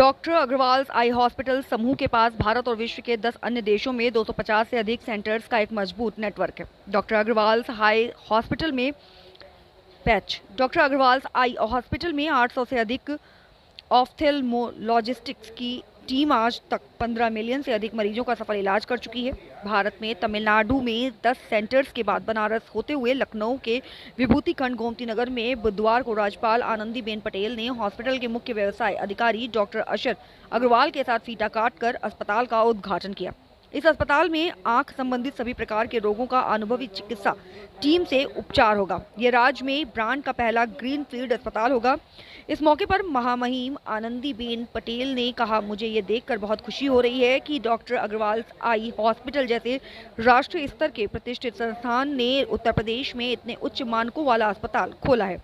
Doctor Agarwal eye hospital समूह के पास भारत और विश्व के 10 अन्य देशों में 250 से अधिक सेंटर्स का एक मजबूत नेटवर्क है। डॉक्टर अग्रवाल आई हॉस्पिटल में 800 से अधिक ऑफ्थेल्मोलॉजिस्टिक्स की टीम आज तक 15 मिलियन से अधिक मरीजों का सफल इलाज कर चुकी है। भारत में तमिलनाडु में 10 सेंटर्स के बाद बनारस होते हुए लखनऊ के विभूति खंड गोमती नगर में बुधवार को राज्यपाल आनंदीबेन पटेल ने हॉस्पिटल के मुख्य व्यवसाय अधिकारी डॉक्टर अशर अग्रवाल के साथ फीता काटकर अस्पताल का उद्घाटन किया। इस अस्पताल में आंख संबंधित सभी प्रकार के रोगों का अनुभवी चिकित्सा टीम से उपचार होगा। यह राज्य में ब्रांड का पहला ग्रीनफील्ड अस्पताल होगा। इस मौके पर महामहिम आनंदीबेन पटेल ने कहा, मुझे ये देखकर बहुत खुशी हो रही है कि डॉक्टर अग्रवाल आई हॉस्पिटल जैसे राष्ट्रीय स्तर के प्रतिष्ठित संस्थान ने उत्तर प्रदेश में इतने उच्च मानकों वाला अस्पताल खोला है।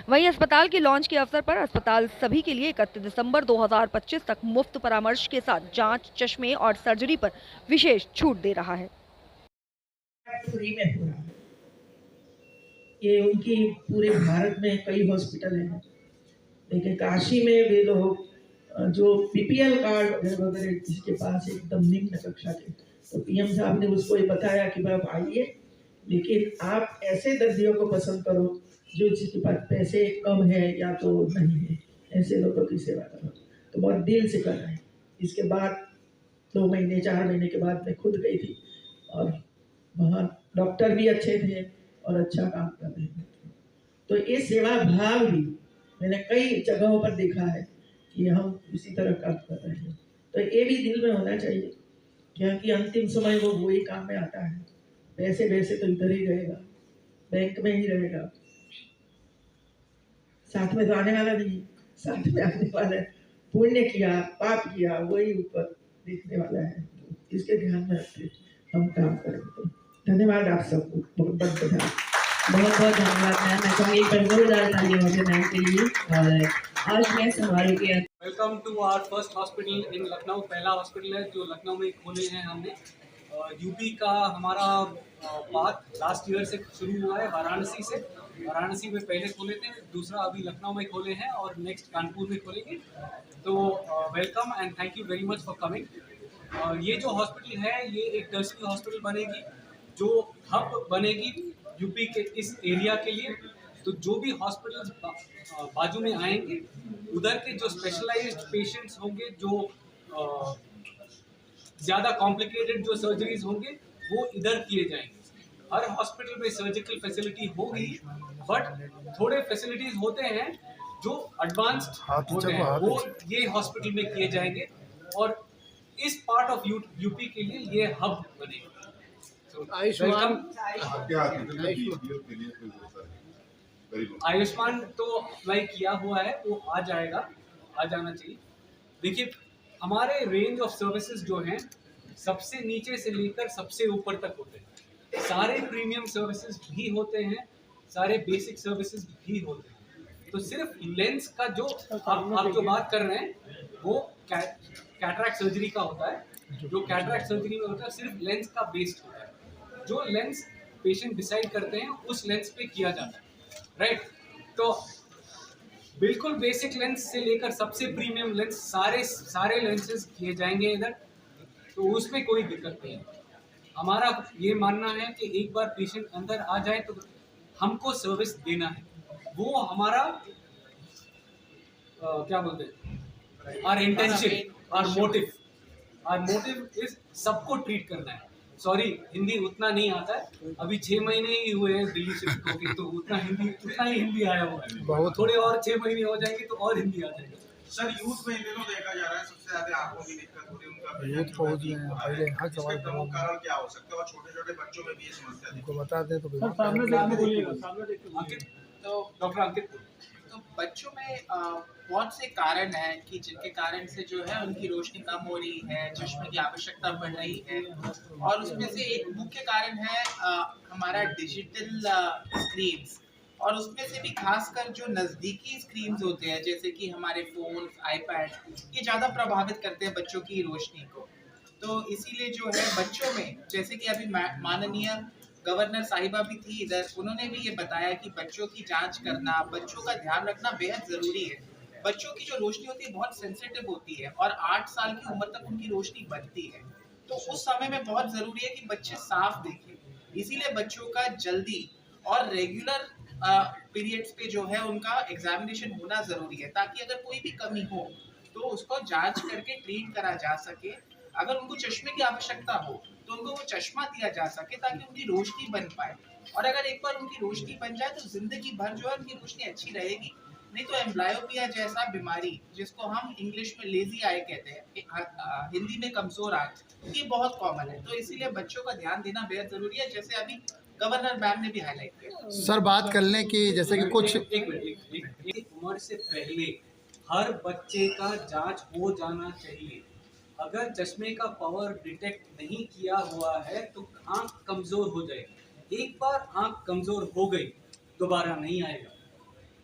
वहीं अस्पताल के लॉन्च के अवसर पर अस्पताल सभी के लिए 31 दिसंबर 2025 तक मुफ्त परामर्श के साथ जांच, चश्मे और सर्जरी पर विशेष छूट दे रहा है। फ्री में हो रहा है। ये उनकी पूरे भारत में कई हॉस्पिटल हैं, लेकिन काशी में वे लोग जो बीपीएल कार्ड वगैरह जिसके पास एकदम निम्न कक्षा के, तो पीएम साहब ने उसको ये बताया कि आप आइए, लेकिन आप ऐसे दर्दियों को पसंद करो जो जिसके पास पैसे कम है या तो नहीं है, ऐसे लोगों की सेवा करो। तो बहुत दिल से कर रहे हैं। इसके बाद 2 महीने 4 महीने के बाद मैं खुद गई थी और वहाँ डॉक्टर भी अच्छे थे और अच्छा काम कर रहे थे। तो ये सेवा भाव भी मैंने कई जगहों पर देखा है कि हम इसी तरह काम कर रहे हैं। तो ये भी दिल में होना चाहिए, क्योंकि अंतिम समय वो वही काम में आता है। पैसे वैसे तो इधर ही रहेगा, बैंक में ही रहेगा, साथ में तो आने वाला नहीं, साथ में आने वाला है। पुण्य किया पाप किया वही ऊपर देखने वाला है। इसके ध्यान में रखते हम काम करेंगे। धन्यवाद आप सबको, बहुत बहुत धन्यवाद। बहुत बहुत धन्यवाद मैम। मैं कहूँगी एक बार जोरदार ताली मुझे मैम के लिए। और आज मैं समारोह के welcome to our first hospital in Lucknow. पहला हॉस्पिटल है जो लखनऊ में खोले हैं हमने। यूपी का हमारा बात लास्ट ईयर से शुरू हुआ है वाराणसी से। वाराणसी में पहले खोले थे, दूसरा अभी लखनऊ में खोले हैं और नेक्स्ट कानपुर में खोलेंगे। तो welcome and thank you very much for coming. ये जो हॉस्पिटल है ये एक टर्शरी हॉस्पिटल बनेगी जो हब बनेगी यूपी के इस एरिया के लिए। तो जो भी हॉस्पिटल्स बाजू में आएंगे उधर के जो स्पेशलाइज्ड पेशेंट्स होंगे, जो ज़्यादा कॉम्प्लिकेटेड जो सर्जरीज होंगे वो इधर किए जाएंगे। हर हॉस्पिटल में सर्जिकल फैसिलिटी होगी, बट थोड़े फैसिलिटीज होते हैं जो एडवांस्ड होते हैं, वो ये हॉस्पिटल में किए जाएंगे और इस पार्ट ऑफ यूपी के लिए ये हब बनेगा। आयुष्मान तो अप्लाई किया हुआ है, वो आ जाना चाहिए। देखिए हमारे रेंज ऑफ सर्विसेज जो हैं सबसे नीचे से लेकर सबसे ऊपर तक होते हैं। सारे प्रीमियम सर्विसेज भी होते हैं, सारे बेसिक सर्विसेज भी होते हैं। तो सिर्फ लेंस का जो आप जो बात कर रहे हैं वो कैटरैक्ट सर्जरी का होता है। जो कैटरैक्ट सर्जरी में होता है सिर्फ लेंस का बेस्ड होता है। जो लेंस पेशेंट डिसाइड करते हैं उस लेंस पे किया जाता है, राइट। तो बिल्कुल बेसिक लेंस से लेकर सबसे प्रीमियम लेंस सारे लेंसेज किए जाएंगे इधर। तो उसमें कोई दिक्कत नहीं है। हमारा ये मानना है कि एक बार पेशेंट अंदर आ जाए तो हमको सर्विस देना है, वो हमारा क्या बोलते हैं, our intention, our motive is सबको ट्रीट करना है। सॉरी हिंदी उतना नहीं आता है, अभी 6 महीने ही हुए हैं दिल्ली शिफ्ट होके, तो उतना ही हिंदी आया हुआ है। थोड़े और 6 महीने हो जाएंगे तो और हिंदी आ जाएगी। सर यूथ में इन दिनों देखा जा रहा है सबसे ज्यादा आंखों की दिक्कत हो रही है, उनका यूथ पहुंच गए हैं पहले हर सवाल प्रमुख कारण क्या हो सकता है और छोटे छोटे बच्चों में भी ये समस्या उनको बता दें तो डॉक्टर अंकित, तो बच्चों में बहुत से कारण हैं कि जिनके कारण से जो है उनकी रोशनी कम हो रही है, चश्मे की आवश्यकता बढ़ रही है। और उसमें से एक मुख्य कारण है हमारा डिजिटल स्क्रीन्स, और उसमें से भी खासकर जो नज़दीकी स्क्रीन्स होते हैं जैसे कि हमारे फ़ोन, आईपैड, ये ज़्यादा प्रभावित करते हैं बच्चों की रोशनी को। तो इसीलिए जो है बच्चों में, जैसे कि अभी माननीय गवर्नर साहिबा भी थी इधर, उन्होंने भी ये बताया कि बच्चों की जांच करना, बच्चों का ध्यान रखना बेहद ज़रूरी है। बच्चों की जो रोशनी होती है बहुत सेंसिटिव होती है और 8 साल की उम्र तक उनकी रोशनी बनती है। तो उस समय में बहुत जरूरी है कि बच्चे साफ देखें। इसीलिए बच्चों का जल्दी और रेगुलर पीरियड्स पे जो है उनका एग्जामिनेशन होना जरूरी है, ताकि अगर कोई भी कमी हो तो उसको जांच करके ट्रीट करा जा सके। अगर उनको चश्मे की आवश्यकता हो तो उनको वो चश्मा दिया जा सके ताकि उनकी रोशनी बन पाए। और अगर एक बार उनकी रोशनी बन जाए तो जिंदगी भर जो है उनकी रोशनी अच्छी रहेगी। नहीं तो एम्ब्लायोपिया जैसा बीमारी, जिसको हम इंग्लिश में लेजी आई कहते हैं, हिंदी में कमजोर आंख, ये बहुत कॉमन है। तो इसीलिए बच्चों का ध्यान देना बेहद जरूरी है, जैसे अभी गवर्नर मैम ने भी हाईलाइट किया। सर बात कर लें कि जैसे कि कुछ एक मिनट, एक उम्र से पहले हर बच्चे का जांच हो जाना चाहिए। अगर चश्मे का पावर डिटेक्ट नहीं किया हुआ है तो आंख कमजोर हो जाएगी। एक बार आंख कमजोर हो गई दोबारा नहीं आएगा।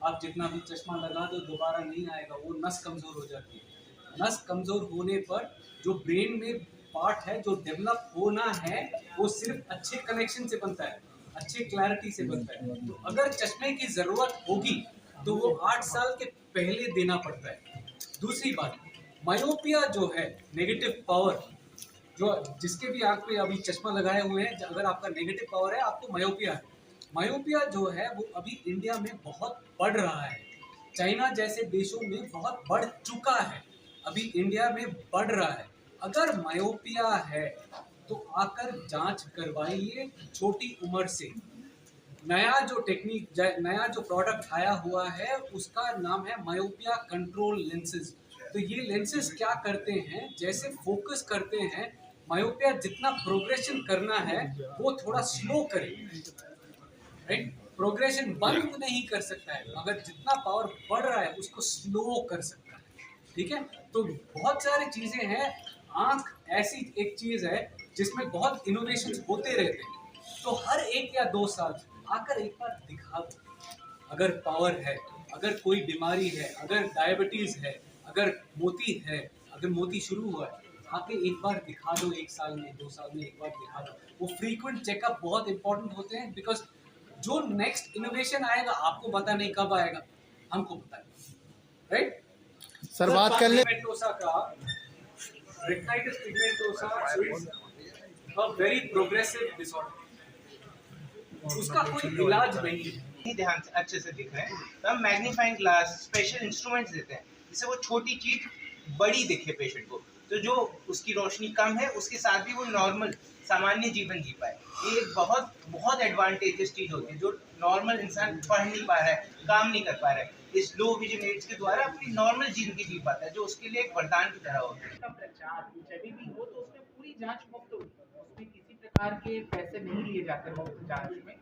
आप जितना भी चश्मा लगा दो दोबारा नहीं आएगा, वो नस कमजोर हो जाती है। नस कमजोर होने पर जो ब्रेन में पार्ट है जो डेवलप होना है वो सिर्फ अच्छे कनेक्शन से बनता है, अच्छे क्लैरिटी से बनता है। तो अगर चश्मे की जरूरत होगी तो वो 8 साल के पहले देना पड़ता है। दूसरी बात, मायोपिया जो है, नेगेटिव पावर, जो जिसके भी आंख पे अभी चश्मा लगाए हुए हैं, अगर आपका नेगेटिव पावर है आपको मायोपिया है। मायोपिया जो है वो अभी इंडिया में बहुत बढ़ रहा है, चाइना जैसे देशों में बहुत बढ़ चुका है, अभी इंडिया में बढ़ रहा है। अगर मायोपिया है तो आकर जांच करवाइए छोटी उम्र से। नया जो टेक्निक, नया जो प्रोडक्ट आया हुआ है उसका नाम है मायोपिया कंट्रोल लेंसेज। तो ये लेंसेज क्या करते हैं, जैसे फोकस करते हैं, मायोपिया जितना प्रोग्रेशन करना है वो थोड़ा स्लो करे, राइट। प्रोग्रेशन बंद नहीं कर सकता है, मगर जितना पावर बढ़ रहा है उसको स्लो कर सकता है, ठीक है। तो बहुत सारी चीजें हैं। आंख ऐसी एक चीज है जिसमें बहुत इनोवेशन होते रहते हैं। तो हर 1 या 2 साल आकर एक बार दिखा दो। अगर पावर है, अगर कोई बीमारी है, अगर डायबिटीज है, अगर मोती है, अगर मोती शुरू हुआ है, आके एक बार दिखा दो। 1 साल में, 2 साल में एक बार दिखा दो। वो फ्रीक्वेंट चेकअप बहुत इंपॉर्टेंट होते हैं, बिकॉज जो नेक्स्ट इनोवेशन आएगा आपको पता नहीं कब आएगा, हमको पता है, राइट। सर बात कर ले पिगमेंटोसा का, retinitis pigmentosa is a very progressive disorder. उसका कोई इलाज नहीं है। ध्यान से अच्छे से दिख रहे हैं तो हम मैग्नीफाइंग ग्लास, स्पेशल इंस्ट्रूमेंट्स देते हैं जिससे वो छोटी चीज बड़ी दिखे पेशेंट को, तो जो उसकी रोशनी कम है उसके साथ भी वो नॉर्मल सामान्य जीवन जी पाए। ये एक बहुत बहुत एडवांटेजेस चीज होती है जो नॉर्मल इंसान पढ़ नहीं पा रहा है, काम नहीं कर पा रहा है, इस लो विजन एड्स के द्वारा अपनी नॉर्मल जिंदगी जी पाता है, जो उसके लिए एक वरदान की तरह होता है। इसका प्रचार जब भी हो तो उसमें पूरी जांच मुफ्त होगी, उसमें किसी प्रकार के पैसे नहीं लिए जाते मुफ्त जांच में,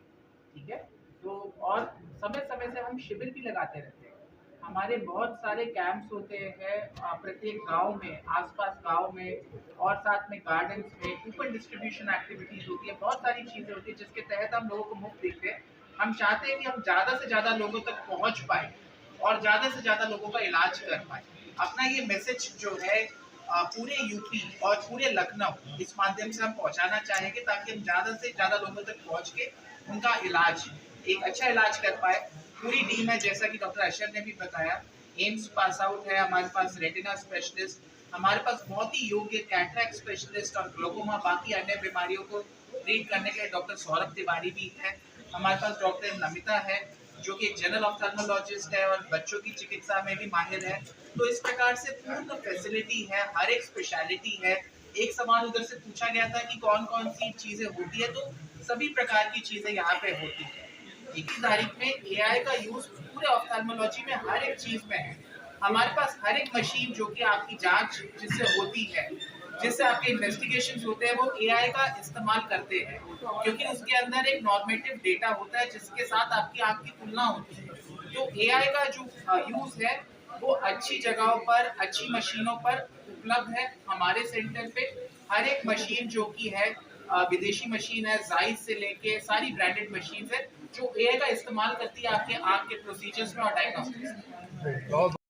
ठीक है। तो और समय समय से हम शिविर भी लगाते रहते हैं। हमारे बहुत सारे कैंप्स होते हैं प्रत्येक गांव में, आसपास गांव में, और साथ में गार्डन्स में कूपन डिस्ट्रीब्यूशन एक्टिविटीज होती है। बहुत सारी चीजें होती है जिसके तहत हम लोगों को मुफ्त देते हैं। हम चाहते हैं कि हम ज़्यादा से ज़्यादा लोगों तक पहुंच पाए और ज़्यादा से ज़्यादा लोगों का इलाज कर पाए। अपना ये मैसेज जो है पूरे यूपी और पूरे लखनऊ इस माध्यम से हम पहुंचाना चाहेंगे, ताकि हम ज़्यादा से ज़्यादा लोगों तक पहुंच के उनका इलाज, एक अच्छा इलाज कर पाए। पूरी टीम है, जैसा कि डॉक्टर अशर ने भी बताया, एम्स पास आउट है, हमारे पास रेटिना स्पेशलिस्ट, हमारे पास बहुत ही योग्य कैटरैक्ट स्पेशलिस्ट और ग्लोकोमा, बाकी अन्य बीमारियों को ट्रीट करने के लिए डॉक्टर सौरभ तिवारी भी है। हमारे पास डॉक्टर नमिता है जो कि एक जनरल ऑफ्थेल्मोलॉजिस्ट है और बच्चों की चिकित्सा में भी माहिर है। तो इस प्रकार से पूर्ण फैसिलिटी है, हर एक स्पेशलिटी है। एक सवाल उधर से पूछा गया था कि कौन कौन सी चीजें होती है, तो सभी प्रकार की चीजें यहाँ पे होती है। 21 तारीख में AI का यूज पूरे ऑफ्थेल्मोलॉजी में हर एक चीज में है। हमारे पास हर एक मशीन जो कि आपकी जांच जिससे होती है, जिससे आपके इन्वेस्टिगेशंस होते हैं, वो AI का इस्तेमाल करते हैं, क्योंकि उसके अंदर एक नॉर्मेटिव डेटा होता है जिसके साथ आपकी आंख की तुलना होती है। तो AI का जो यूज है वो अच्छी जगहों पर, अच्छी मशीनों पर उपलब्ध है। हमारे सेंटर पे हर एक मशीन जो कि है विदेशी मशीन है, जाइस से लेके सारी ब्रांडेड मशीन है जो AI का इस्तेमाल करती है आपके आंख के प्रोसीजर्स में और डायग्नोस्टिक्स में।